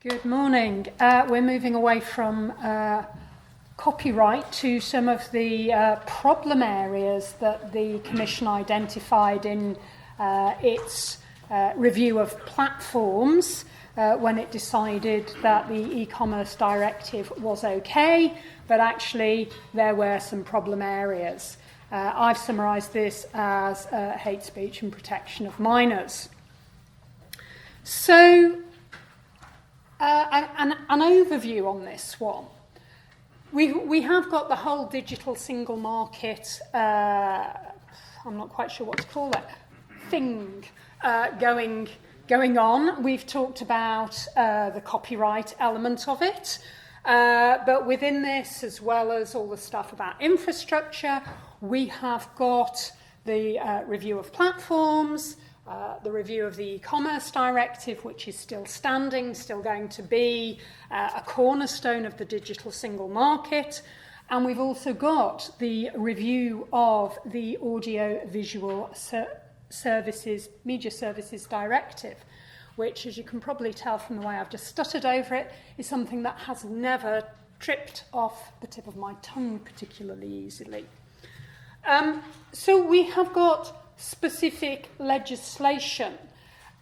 Good morning. We're moving away from copyright to some of the problem areas that the Commission identified in its review of platforms when it decided that the e-commerce directive was okay, but actually there were some problem areas. I've summarised this as hate speech and protection of minors. So, an overview on this one. We have got the whole digital single market, I'm not quite sure what to call it, thing going on. We've talked about the copyright element of it, but within this, as well as all the stuff about infrastructure, we have got the review of platforms, the review of the e-commerce directive, which is still standing, still going to be a cornerstone of the digital single market. And we've also got the review of the audio-visual services, media services directive, which, as you can probably tell from the way I've just stuttered over it, is something that has never tripped off the tip of my tongue particularly easily. So we have got specific legislation.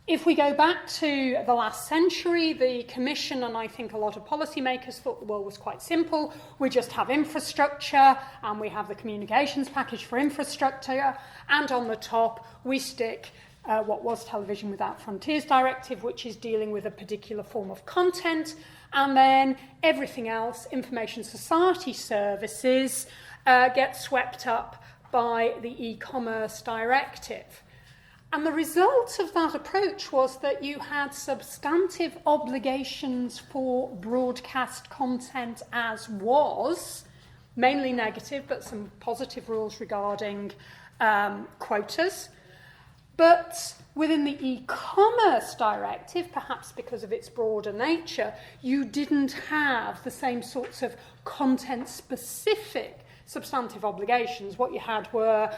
If we go back to the last century, the Commission and I think a lot of policymakers thought the world was quite simple. We just have infrastructure and we have the communications package for infrastructure, and on the top we stick what was Television Without Frontiers Directive, which is dealing with a particular form of content, and then everything else, information society services, gets swept up by the e-commerce directive. And the result of that approach was that you had substantive obligations for broadcast content as was, mainly negative, but some positive rules regarding quotas. But within the e-commerce directive, perhaps because of its broader nature, you didn't have the same sorts of content-specific substantive obligations. What you had were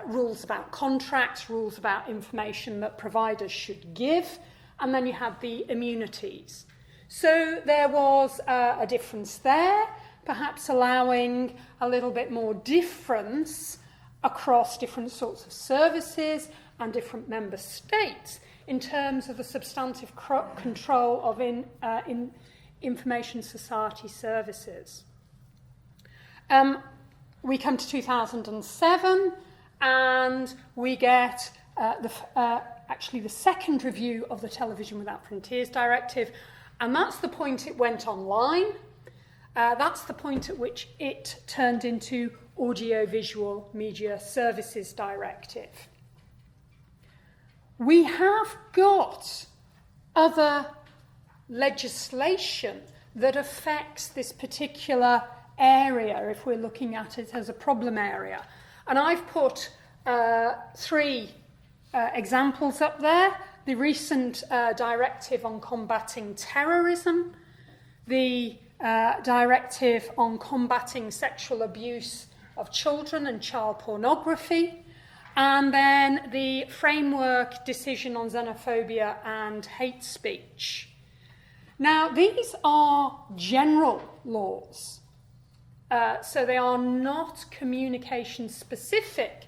rules about contracts, rules about information that providers should give, and then you had the immunities. So there was a difference there, perhaps allowing a little bit more difference across different sorts of services and different member states in terms of the substantive control of information society services. We come to 2007 and we get actually the second review of the Television Without Frontiers Directive, and that's the point it went online. That's the point at which it turned into Audiovisual Media Services Directive. We have got other legislation that affects this particular area if we're looking at it as a problem area. And I've put three examples up there. The recent directive on combating terrorism, the directive on combating sexual abuse of children and child pornography, and then the framework decision on xenophobia and hate speech. Now, these are general laws. So they are not communication specific,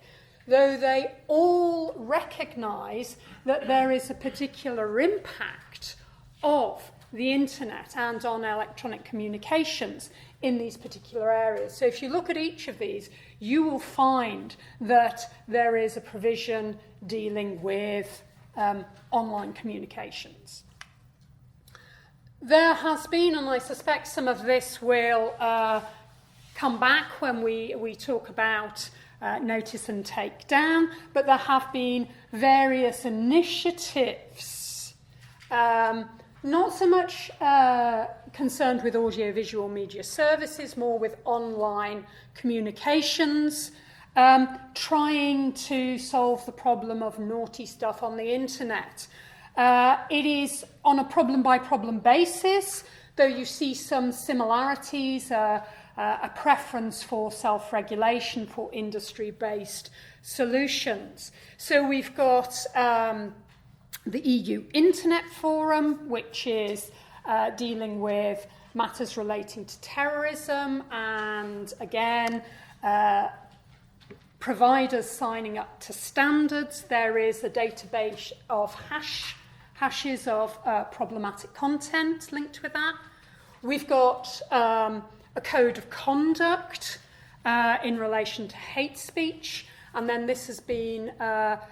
though they all recognise that there is a particular impact of the internet and on electronic communications in these particular areas. So if you look at each of these, you will find that there is a provision dealing with online communications. There has been, and I suspect some of this will come back when we talk about notice and take down, but there have been various initiatives, not so much concerned with audiovisual media services, more with online communications, trying to solve the problem of naughty stuff on the internet. It is on a problem-by-problem basis, though you see some similarities, a preference for self-regulation for industry-based solutions. So we've got the EU Internet Forum, which is dealing with matters relating to terrorism, and again, providers signing up to standards. There is a database of hashes of problematic content linked with that. We've got a code of conduct in relation to hate speech, and then this has been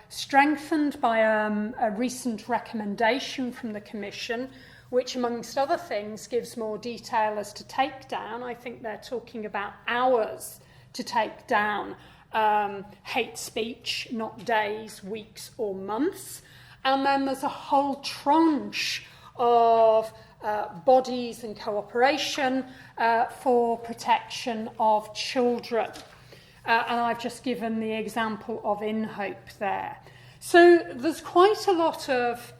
strengthened by a recent recommendation from the Commission, which, amongst other things, gives more detail as to takedown. I think they're talking about hours to take down hate speech, not days, weeks, or months. And then there's a whole tranche of bodies and cooperation for protection of children. And I've just given the example of InHope there. So there's quite a lot of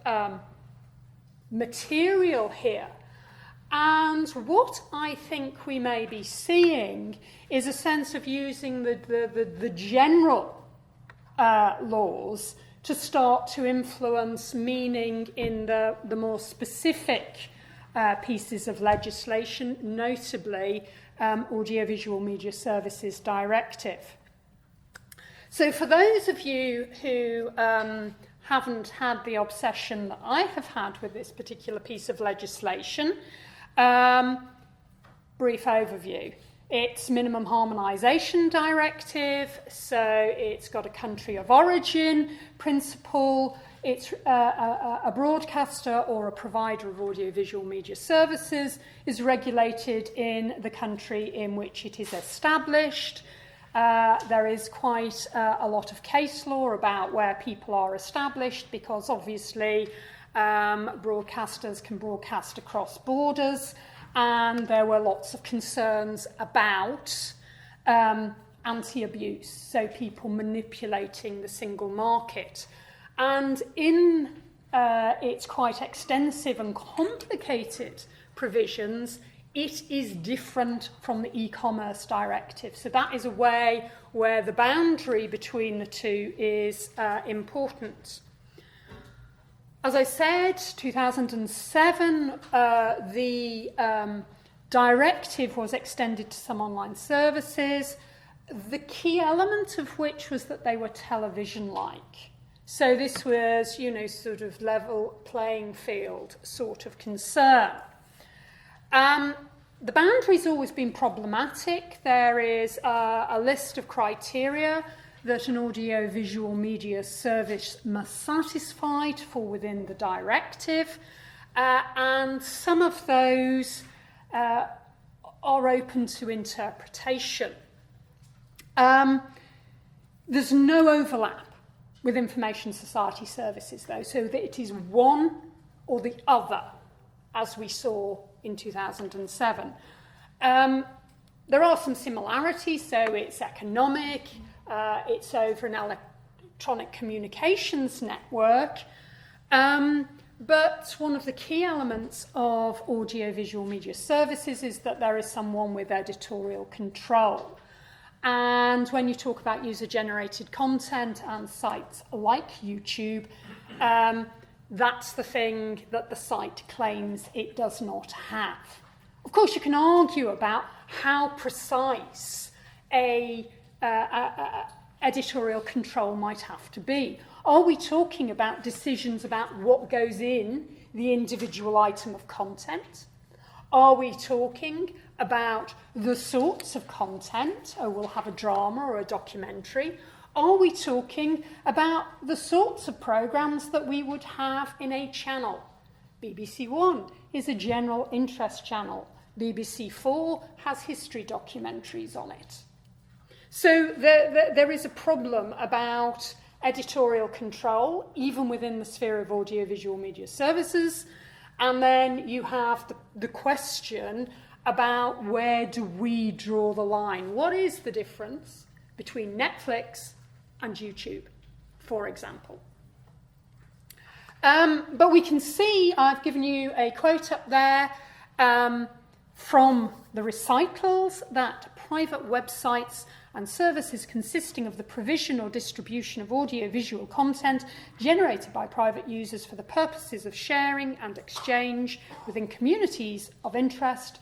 material here. And what I think we may be seeing is a sense of using the general laws to start to influence meaning in the more specific pieces of legislation, notably Audiovisual Media Services Directive. So for those of you who haven't had the obsession that I have had with this particular piece of legislation, brief overview. It's minimum harmonisation directive, so it's got a country of origin principle. It's a broadcaster or a provider of audiovisual media services is regulated in the country in which it is established. There is quite a lot of case law about where people are established, because obviously broadcasters can broadcast across borders, and there were lots of concerns about anti-abuse, so people manipulating the single market. And in its quite extensive and complicated provisions, it is different from the e-commerce directive. So that is a way where the boundary between the two is important. As I said, 2007, the directive was extended to some online services, the key element of which was that they were television-like. So this was, sort of level playing field sort of concern. The boundary's always been problematic. There is a list of criteria that an audio-visual media service must satisfy to fall within the directive, and some of those are open to interpretation. There's no overlap with information society services, though, so that it is one or the other, as we saw in 2007. There are some similarities, so it's economic, it's over an electronic communications network, but one of the key elements of audiovisual media services is that there is someone with editorial control. And when you talk about user-generated content and sites like YouTube, that's the thing that the site claims it does not have. Of course, you can argue about how precise a editorial control might have to be. Are we talking about decisions about what goes in the individual item of content? Are we talking about the sorts of content? Oh, we'll have a drama or a documentary. Are we talking about the sorts of programmes that we would have in a channel? BBC One is a general interest channel. BBC Four has history documentaries on it. So there is a problem about editorial control, even within the sphere of audiovisual media services. And then you have the question about where do we draw the line? What is the difference between Netflix and YouTube, for example? But we can see, I've given you a quote up there from the recitals, that private websites and services consisting of the provision or distribution of audio-visual content generated by private users for the purposes of sharing and exchange within communities of interest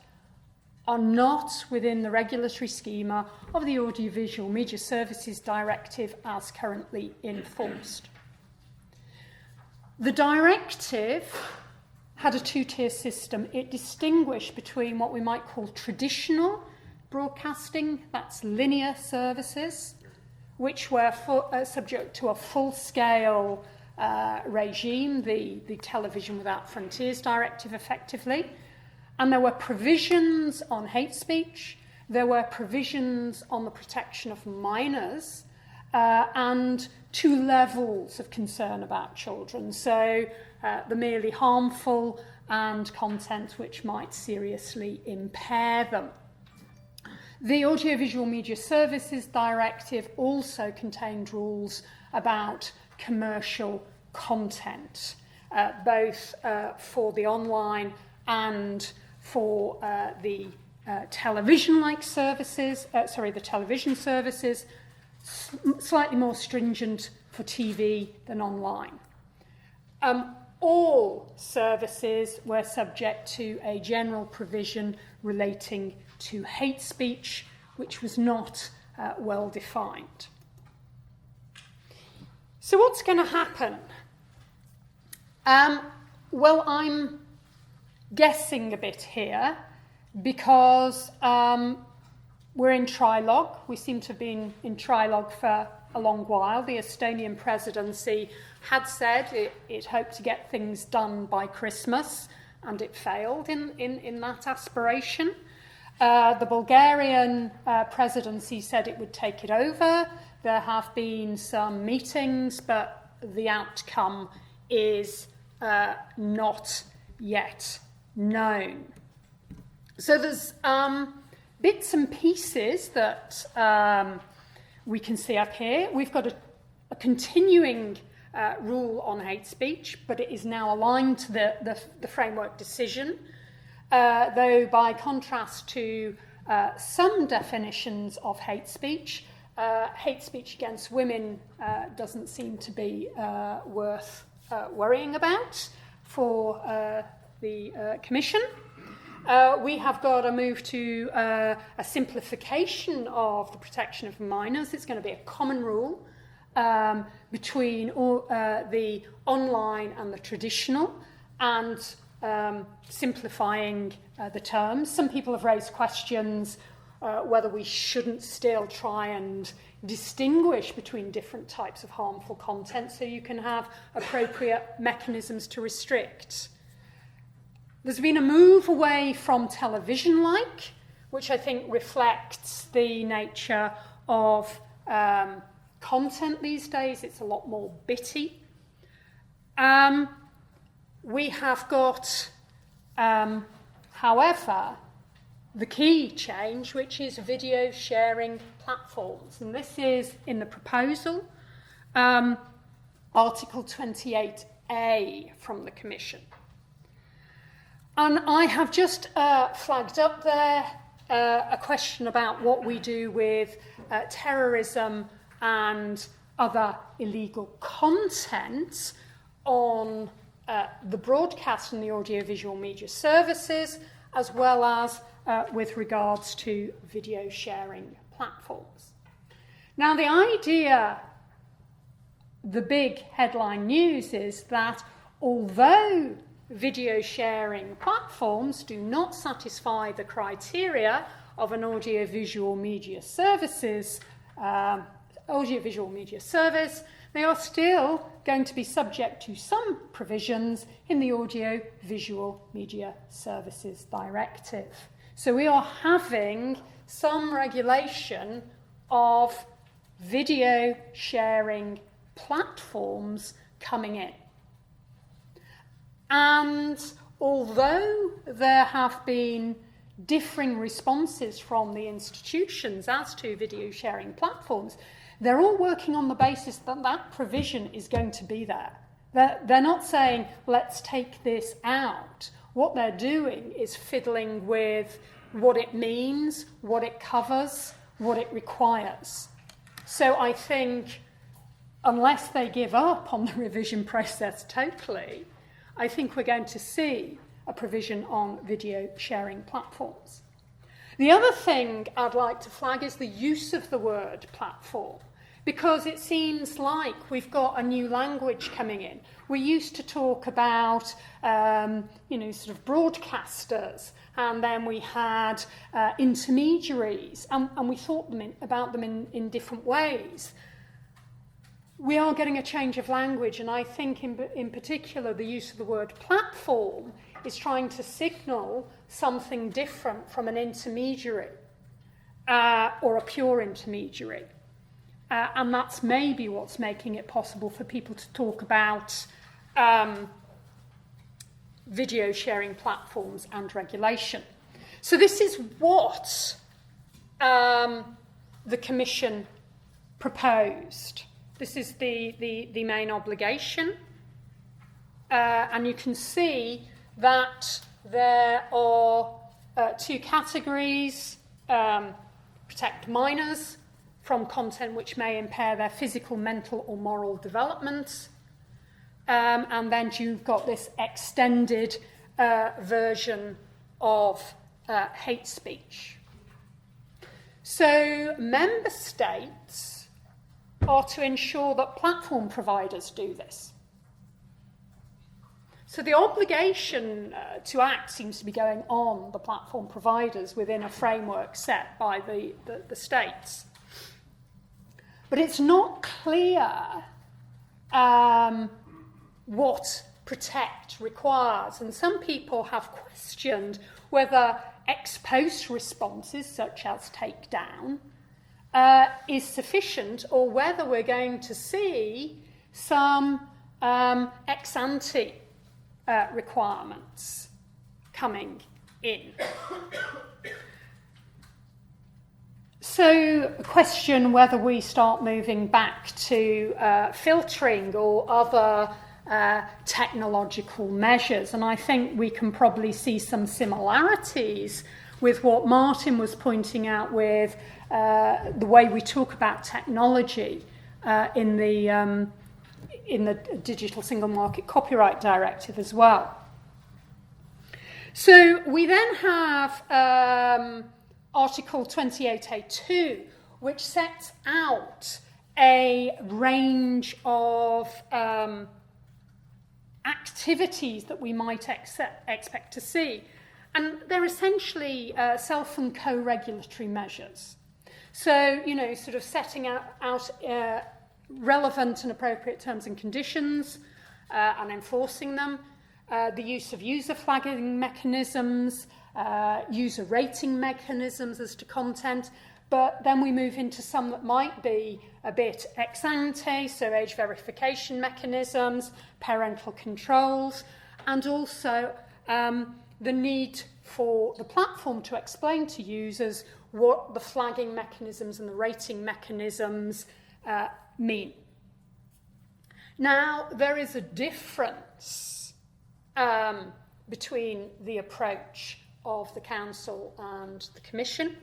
are not within the regulatory schema of the Audiovisual Media Services Directive as currently enforced. The directive had a two-tier system. It distinguished between what we might call traditional broadcasting, that's linear services, which were subject to a full-scale regime, the Television Without Frontiers Directive effectively. And there were provisions on hate speech, there were provisions on the protection of minors, and two levels of concern about children. So the merely harmful and content which might seriously impair them. The Audiovisual Media Services Directive also contained rules about commercial content, both for the online and for the television-like services, the television services, slightly more stringent for TV than online. All services were subject to a general provision relating to hate speech, which was not well defined. So what's going to happen? Well, I'm guessing a bit here because we're in trilogue. We seem to have been in trilogue for a long while. The Estonian presidency had said it hoped to get things done by Christmas, and it failed in that aspiration. The Bulgarian presidency said it would take it over. There have been some meetings, but the outcome is not yet known. So there's bits and pieces that we can see up here. We've got a continuing rule on hate speech, but it is now aligned to the framework decision, though by contrast to some definitions of hate speech against women doesn't seem to be worth worrying about for the Commission. We have got a move to a simplification of the protection of minors. It's going to be a common rule between the online and the traditional, and simplifying the terms. Some people have raised questions whether we shouldn't still try and distinguish between different types of harmful content so you can have appropriate mechanisms to restrict. There's been a move away from television-like, which I think reflects the nature of content these days. It's a lot more bitty. We have got, however, the key change, which is video sharing platforms. And this is in the proposal, Article 28A from the Commission. And I have just flagged up there a question about what we do with terrorism and other illegal content on the broadcast and the audiovisual media services, as well as with regards to video sharing platforms. Now, the idea, the big headline news is that although video sharing platforms do not satisfy the criteria of an audiovisual media service, they are still going to be subject to some provisions in the Audiovisual Media Services Directive. So we are having some regulation of video sharing platforms coming in. And although there have been differing responses from the institutions as to video sharing platforms, they're all working on the basis that that provision is going to be there. They're not saying, let's take this out. What they're doing is fiddling with what it means, what it covers, what it requires. So I think unless they give up on the revision process totally, I think we're going to see a provision on video sharing platforms. The other thing I'd like to flag is the use of the word platform, because it seems like we've got a new language coming in. We used to talk about, sort of broadcasters, and then we had intermediaries, and we thought about them in different ways. We are getting a change of language, and I think in particular the use of the word platform is trying to signal something different from an intermediary or a pure intermediary. And that's maybe what's making it possible for people to talk about video sharing platforms and regulation. So this is what the Commission proposed. This is the main obligation. And you can see that there are two categories: protect minors from content which may impair their physical, mental or moral development. And then you've got this extended version of hate speech. So member states are to ensure that platform providers do this. So the obligation to act seems to be going on the platform providers within a framework set by the states. But it's not clear what protect requires. And some people have questioned whether ex post responses, such as takedown, is sufficient, or whether we're going to see some ex ante requirements coming in. So, a question whether we start moving back to filtering or other technological measures. And I think we can probably see some similarities with what Martin was pointing out with the way we talk about technology in the Digital Single Market Copyright Directive as well. So we then have Article 28A2, which sets out a range of activities that we might expect to see. And they're essentially self and co-regulatory measures. So, sort of setting out relevant and appropriate terms and conditions and enforcing them, the use of user flagging mechanisms, user rating mechanisms as to content, but then we move into some that might be a bit ex ante, so age verification mechanisms, parental controls, and also the need for the platform to explain to users what the flagging mechanisms and the rating mechanisms mean. Now, there is a difference between the approach of the Council and the Commission.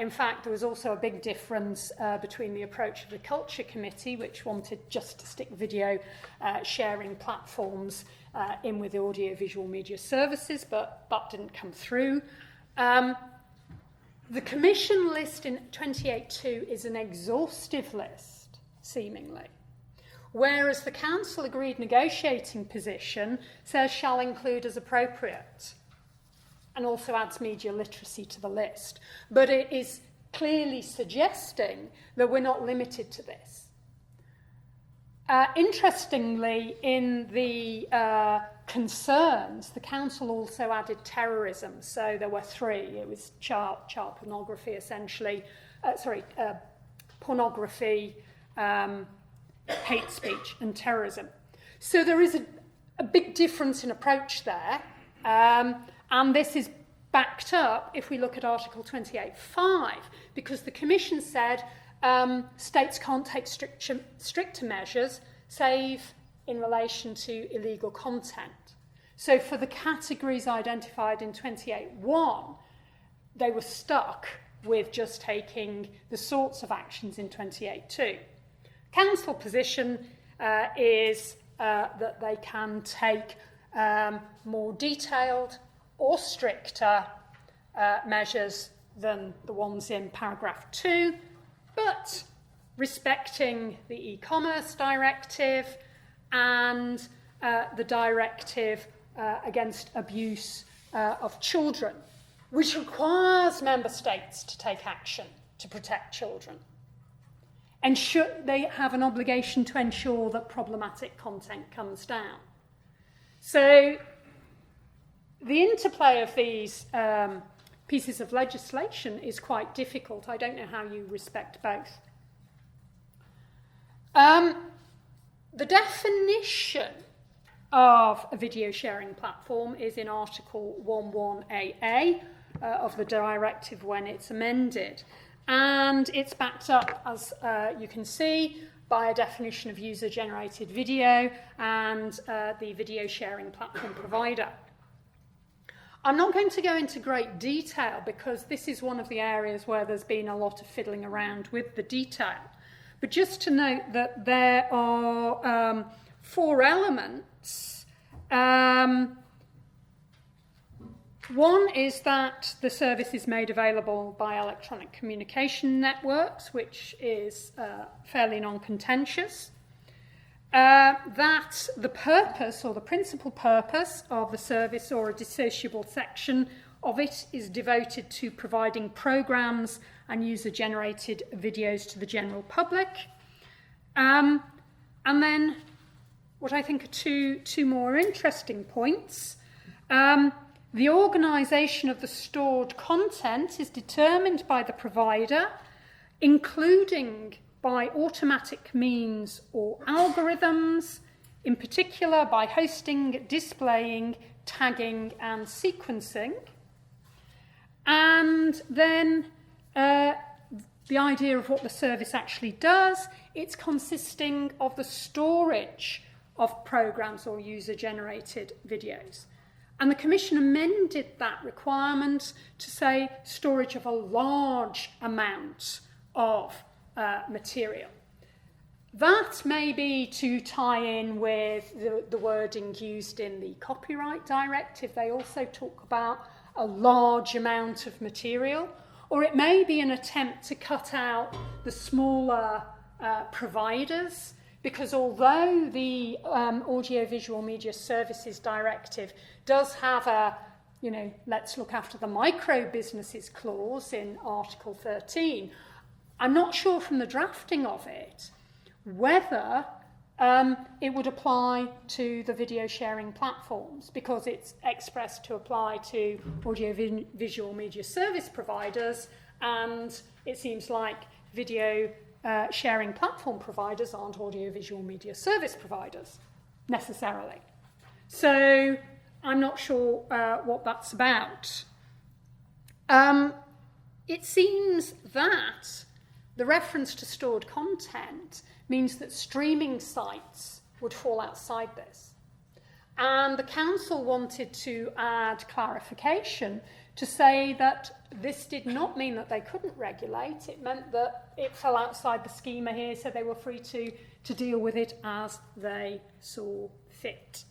In fact, there was also a big difference between the approach of the Culture Committee, which wanted just to stick video sharing platforms in with the audiovisual media services, but that didn't come through. The Commission list in 28.2 is an exhaustive list, seemingly, whereas the Council agreed negotiating position says shall include as appropriate, and also adds media literacy to the list. But it is clearly suggesting that we're not limited to this. Interestingly, in the concerns, the Council also added terrorism. So there were three. It was child pornography, essentially. Pornography, hate speech, and terrorism. So there is a big difference in approach there. And this is backed up if we look at Article 28.5, because the Commission said states can't take stricter measures, save in relation to illegal content. So for the categories identified in 28.1, they were stuck with just taking the sorts of actions in 28.2. Council position is that they can take more detailed or stricter measures than the ones in paragraph 2, but respecting the e-commerce directive and the directive against abuse of children, which requires member states to take action to protect children. They have an obligation to ensure that problematic content comes down. So the interplay of these pieces of legislation is quite difficult. I don't know how you respect both. The definition of a video sharing platform is in Article 11AA of the directive when it's amended. And it's backed up, as you can see, by a definition of user-generated video and the video sharing platform provider. I'm not going to go into great detail because this is one of the areas where there's been a lot of fiddling around with the detail. But just to note that there are 4 elements. One is that the service is made available by electronic communication networks, which is fairly non-contentious. That the purpose or the principal purpose of the service or a dissociable section of it is devoted to providing programs and user-generated videos to the general public. And then what I think are two more interesting points. The organisation of the stored content is determined by the provider, including by automatic means or algorithms, in particular by hosting, displaying, tagging and sequencing. And then the idea of what the service actually does, it's consisting of the storage of programs or user-generated videos. And the Commission amended that requirement to say storage of a large amount of material. That may be to tie in with the wording used in the copyright directive. They also talk about a large amount of material, or it may be an attempt to cut out the smaller providers, because although the Audiovisual Media Services Directive does have a, let's look after the micro businesses clause in Article 13, I'm not sure from the drafting of it whether it would apply to the video sharing platforms, because it's expressed to apply to audiovisual media service providers, and it seems like video sharing platform providers aren't audiovisual media service providers necessarily. So I'm not sure what that's about. It seems that the reference to stored content means that streaming sites would fall outside this. And the Council wanted to add clarification to say that this did not mean that they couldn't regulate. It meant that it fell outside the schema here, so they were free to deal with it as they saw fit.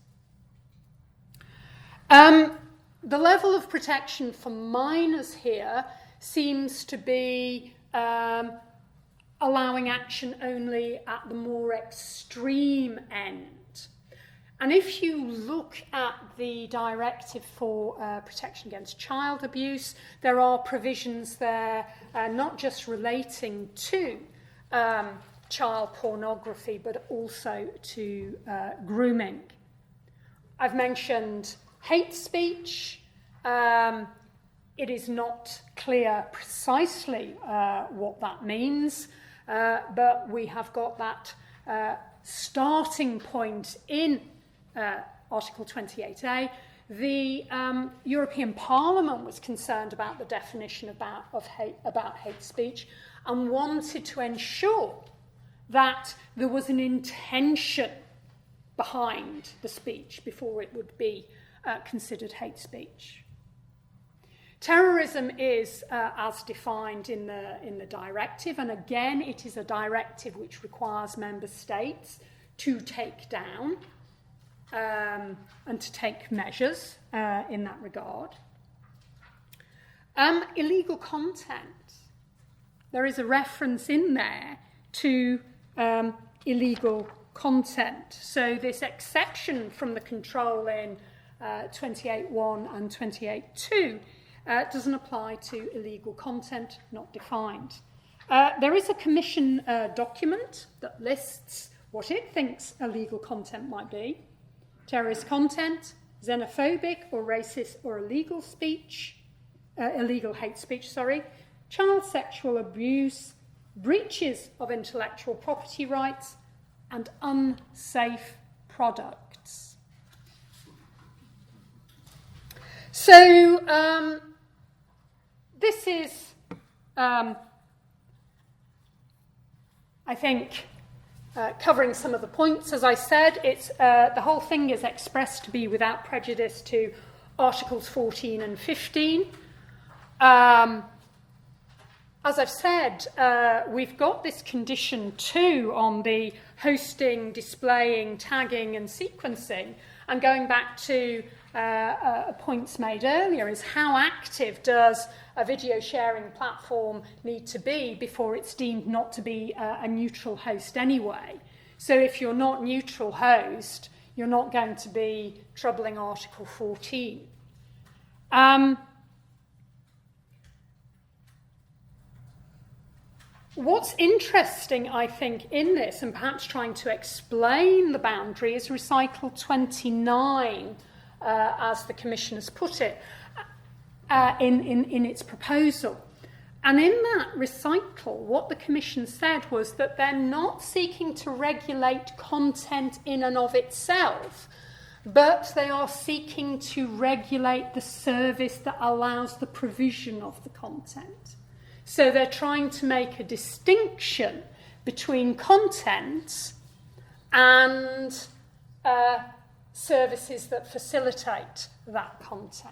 The level of protection for minors here seems to be allowing action only at the more extreme end. And if you look at the directive for protection against child abuse, there are provisions there not just relating to child pornography, but also to grooming. I've mentioned hate speech. It is not clear precisely what that means, but we have got that starting point in Article 28A. The European Parliament was concerned about the definition about hate speech and wanted to ensure that there was an intention behind the speech before it would be considered hate speech. Terrorism is as defined in the directive, and again, it is a directive which requires member states to take down and to take measures in that regard. Illegal content. There is a reference in there to illegal content. So this exception from the control in 28.1 and 28.2 doesn't apply to illegal content, not defined. There is a Commission document that lists what it thinks illegal content might be. Terrorist content, xenophobic or racist or illegal speech, illegal hate speech, child sexual abuse, breaches of intellectual property rights, and unsafe products. So this is, I think, covering some of the points. As I said, it's the whole thing is expressed to be without prejudice to Articles 14 and 15. As I've said, we've got this condition 2 on the hosting, displaying, tagging and sequencing. And going back to points made earlier is how active does a video sharing platform need to be before it's deemed not to be a neutral host anyway. So if you're not neutral host, you're not going to be troubling Article 14. What's interesting, I think, in this, and perhaps trying to explain the boundary, is recital 29, as the Commission has put it, in its proposal. And in that recital, what the Commission said was that they're not seeking to regulate content in and of itself, but they are seeking to regulate the service that allows the provision of the content. So they're trying to make a distinction between content and services that facilitate that content.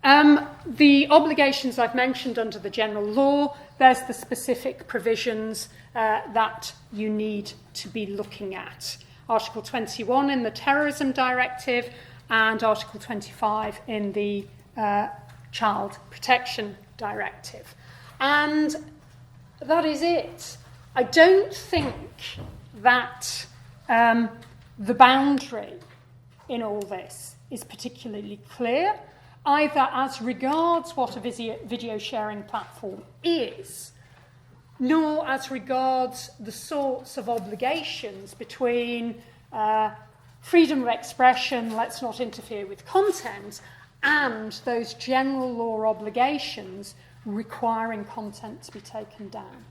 The obligations I've mentioned under the general law, there's the specific provisions that you need to be looking at. Article 21 in the Terrorism Directive and Article 25 in the Child Protection Directive. And that is it. I don't think that the boundary in all this is particularly clear, either as regards what a video sharing platform is, nor as regards the sorts of obligations between freedom of expression, let's not interfere with content, and those general law obligations requiring content to be taken down.